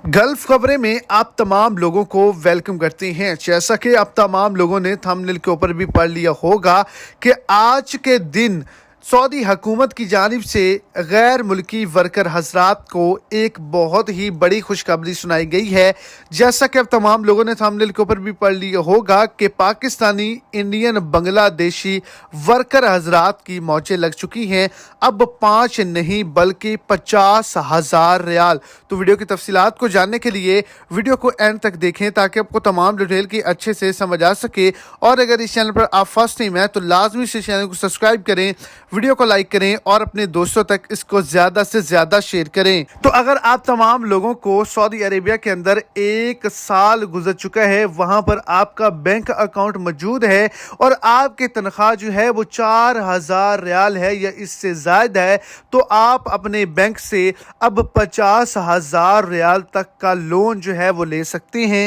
Gulf खबरें में आप तमाम लोगों को वेलकम करते हैं। जैसा कि आप तमाम लोगों ने थंबनेल के ऊपर भी पढ़ लिया होगा कि आज के दिन सऊदी हुकूमत की जानिब से गैर मुल्की वर्कर हजरात को एक बहुत ही बड़ी खुशखबरी सुनाई गई है। जैसा कि आप तमाम लोगों ने थंबनेल के ऊपर भी पढ़ लिया होगा कि पाकिस्तानी, इंडियन, बांग्लादेशी वर्कर हजरात की मौजें लग चुकी हैं। अब 5 नहीं बल्कि 50,000 रियाल। तो वीडियो की तफसीलात को जानने के लिए वीडियो को एंड तक देखें ताकि आपको तमाम डिटेल की अच्छे से समझ आ सके। और अगर इस चैनल पर आप फर्स्ट टाइम हैं तो लाजमी से चैनल को सब्सक्राइब करें, वीडियो को लाइक करें और अपने दोस्तों तक इसको ज़्यादा से ज़्यादा शेयर करें। तो अगर आप तमाम लोगों को सऊदी अरेबिया के अंदर 1 साल गुजर चुका है, वहां पर आपका बैंक अकाउंट मौजूद है और आपकी तनख्वाह जो है वो 4,000 रियाल है या इससे ज़्यादा है, तो आप अपने बैंक से अब 50,000 रियाल तक का लोन जो है वो ले सकते हैं।